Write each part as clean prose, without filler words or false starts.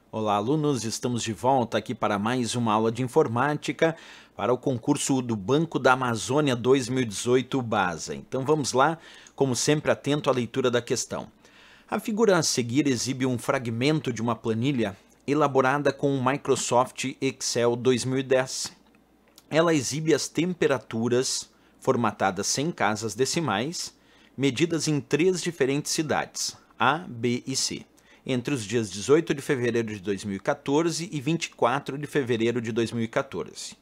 Olá, alunos! Estamos de volta aqui para mais uma aula de informática para o concurso do Banco da Amazônia 2018 BASA. Então vamos lá, como sempre, atento à leitura da questão. A figura a seguir exibe um fragmento de uma planilha elaborada com o Microsoft Excel 2010. Ela exibe as temperaturas formatadas sem casas decimais, medidas em 3 diferentes cidades, A, B e C, entre os dias 18 de fevereiro de 2014 e 24 de fevereiro de 2014.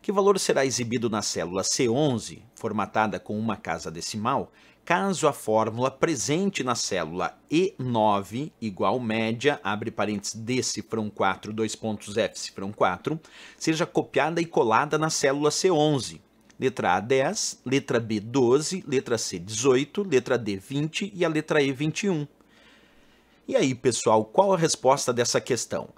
Que valor será exibido na célula C11, formatada com uma casa decimal, caso a fórmula presente na célula E9 igual média, abre parênteses, D cifrão 4, dois pontos F cifrão 4, seja copiada e colada na célula C11. Letra A 10, letra B 12, letra C 18, letra D 20 e a letra E 21. E aí, pessoal, qual a resposta dessa questão?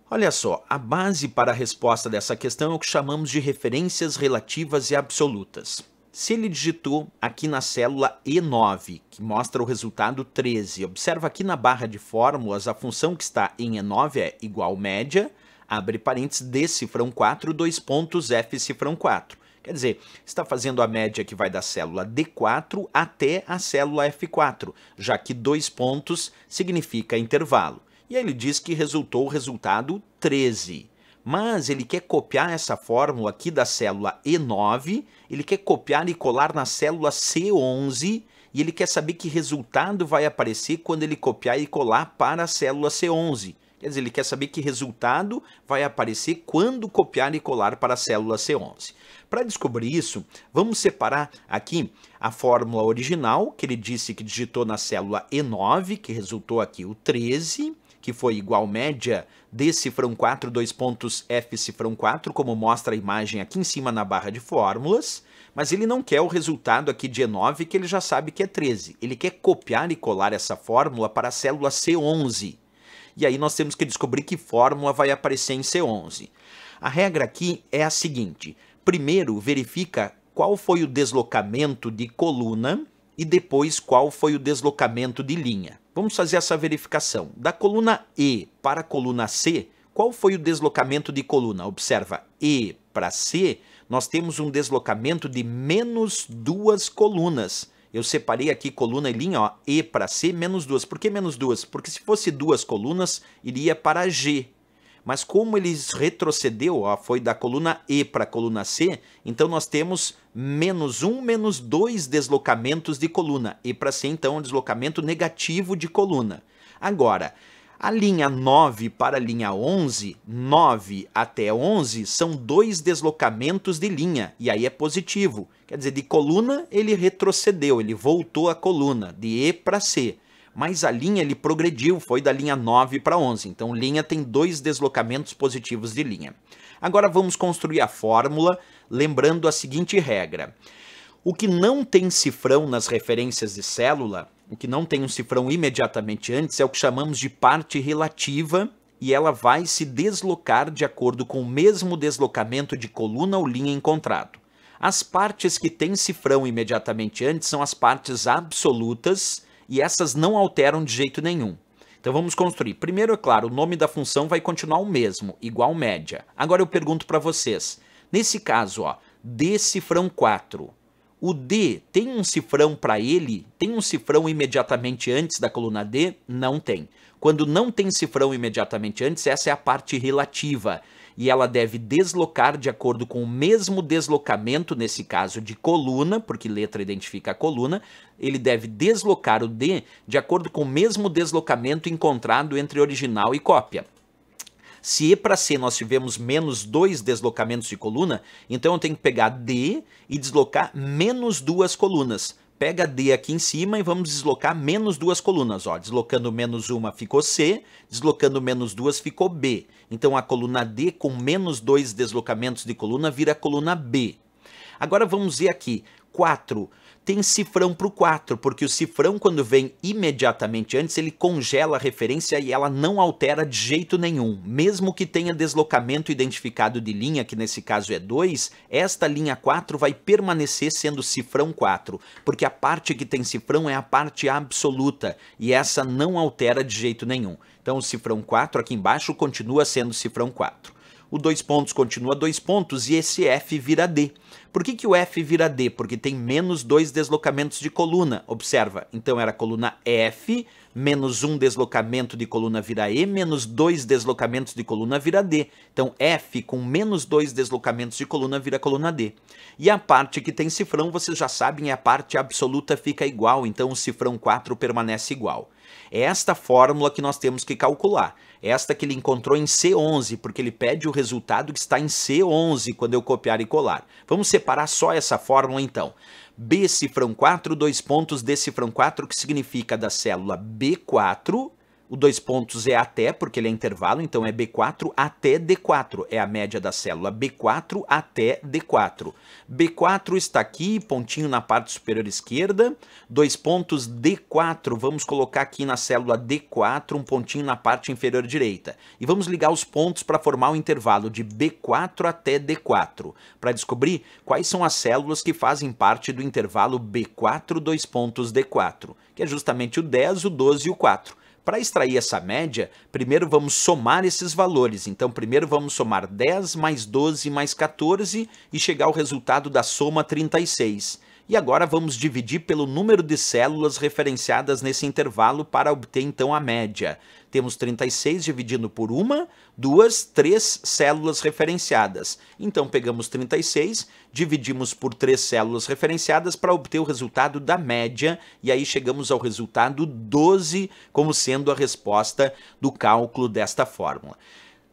Olha só, a base para a resposta dessa questão é o que chamamos de referências relativas e absolutas. Se ele digitou aqui na célula E9, que mostra o resultado 13, observa aqui na barra de fórmulas a função que está em E9 é igual média, abre parênteses, D cifrão 4, dois pontos F cifrão 4. Quer dizer, está fazendo a média que vai da célula D4 até a célula F4, já que dois pontos significa intervalo. E aí ele diz que resultou o resultado 13. Mas ele quer copiar essa fórmula aqui da célula E9, ele quer copiar e colar na célula C11, e ele quer saber que resultado vai aparecer quando ele copiar e colar para a célula C11. Quer dizer, ele quer saber que resultado vai aparecer quando copiar e colar para a célula C11. Para descobrir isso, vamos separar aqui a fórmula original, que ele disse que digitou na célula E9, que resultou aqui o 13, que foi igual média D cifrão 4, dois pontos F cifrão 4, como mostra a imagem aqui em cima na barra de fórmulas, mas ele não quer o resultado aqui de E9, que ele já sabe que é 13. Ele quer copiar e colar essa fórmula para a célula C11. E aí nós temos que descobrir que fórmula vai aparecer em C11. A regra aqui é a seguinte: primeiro verifica qual foi o deslocamento de coluna e depois qual foi o deslocamento de linha. Vamos fazer essa verificação. Da coluna E para a coluna C, qual foi o deslocamento de coluna? Observa, E para C, nós temos um deslocamento de menos 2 colunas. Eu separei aqui coluna e linha, ó, E para C, menos 2. Por que menos 2? Porque se fosse 2 colunas, iria para G. Mas como ele retrocedeu, ó, foi da coluna E para a coluna C, então nós temos menos 1, menos 2 deslocamentos de coluna. E para C, então, um deslocamento negativo de coluna. Agora, a linha 9 para a linha 11, 9 até 11, são 2 deslocamentos de linha, e aí é positivo. Quer dizer, de coluna ele retrocedeu, ele voltou a coluna, de E para C. Mas a linha ele progrediu, foi da linha 9 para 11. Então, linha tem 2 deslocamentos positivos de linha. Agora vamos construir a fórmula, lembrando a seguinte regra. O que não tem cifrão nas referências de célula, o que não tem um cifrão imediatamente antes, é o que chamamos de parte relativa, e ela vai se deslocar de acordo com o mesmo deslocamento de coluna ou linha encontrado. As partes que têm cifrão imediatamente antes são as partes absolutas, e essas não alteram de jeito nenhum. Então vamos construir. Primeiro, é claro, o nome da função vai continuar o mesmo, igual média. Agora eu pergunto para vocês, nesse caso, ó, D cifrão 4, o D tem um cifrão para ele? Tem um cifrão imediatamente antes da coluna D? Não tem. Quando não tem cifrão imediatamente antes, essa é a parte relativa. E ela deve deslocar de acordo com o mesmo deslocamento, nesse caso de coluna, porque letra identifica a coluna, ele deve deslocar o D de acordo com o mesmo deslocamento encontrado entre original e cópia. Se E para C nós tivemos menos 2 deslocamentos de coluna, então eu tenho que pegar D e deslocar menos 2 colunas. Pega D aqui em cima e vamos deslocar menos 2 colunas. Ó, deslocando menos 1 ficou C, deslocando menos 2 ficou B. Então a coluna D com menos 2 deslocamentos de coluna vira a coluna B. Agora vamos ver aqui, 4 tem cifrão para o 4, porque o cifrão, quando vem imediatamente antes, ele congela a referência e ela não altera de jeito nenhum. Mesmo que tenha deslocamento identificado de linha, que nesse caso é 2, esta linha 4 vai permanecer sendo cifrão 4, porque a parte que tem cifrão é a parte absoluta, e essa não altera de jeito nenhum. Então o cifrão 4 aqui embaixo continua sendo cifrão 4. O 2 pontos continua 2 pontos e esse F vira D. Por que o F vira D? Porque tem menos 2 deslocamentos de coluna. Observa, então era a coluna F, menos 1 deslocamento de coluna vira E, menos 2 deslocamentos de coluna vira D. Então F com menos 2 deslocamentos de coluna vira coluna D. E a parte que tem cifrão, vocês já sabem, a parte absoluta fica igual, então o cifrão 4 permanece igual. É esta fórmula que nós temos que calcular. Esta que ele encontrou em C11, porque ele pede o resultado que está em C11 quando eu copiar e colar. Vamos separar só essa fórmula então. B cifrão 4, 2 pontos, D cifrão 4, que significa da célula B4, o 2 pontos é até, porque ele é intervalo, então é B4 até D4, é a média da célula B4 até D4. B4 está aqui, pontinho na parte superior esquerda, 2 pontos D4, vamos colocar aqui na célula D4, um pontinho na parte inferior direita. E vamos ligar os pontos para formar o intervalo de B4 até D4, para descobrir quais são as células que fazem parte do intervalo B4, 2 pontos D4, que é justamente o 10, o 12 e o 4. Para extrair essa média, primeiro vamos somar esses valores. Então, primeiro vamos somar 10 mais 12 mais 14 e chegar ao resultado da soma 36. E agora vamos dividir pelo número de células referenciadas nesse intervalo para obter então a média. Temos 36 dividindo por 1, 2, 3 células referenciadas. Então pegamos 36, dividimos por 3 células referenciadas para obter o resultado da média, e aí chegamos ao resultado 12 como sendo a resposta do cálculo desta fórmula.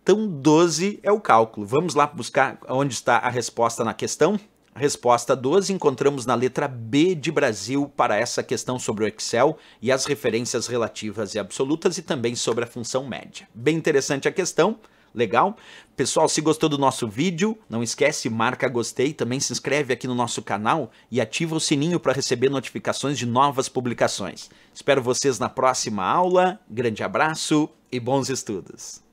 Então 12 é o cálculo. Vamos lá buscar onde está a resposta na questão? A resposta 12 encontramos na letra B de Brasil para essa questão sobre o Excel e as referências relativas e absolutas e também sobre a função média. Bem interessante a questão, legal? Pessoal, se gostou do nosso vídeo, não esquece, marca gostei, também se inscreve aqui no nosso canal e ativa o sininho para receber notificações de novas publicações. Espero vocês na próxima aula, grande abraço e bons estudos!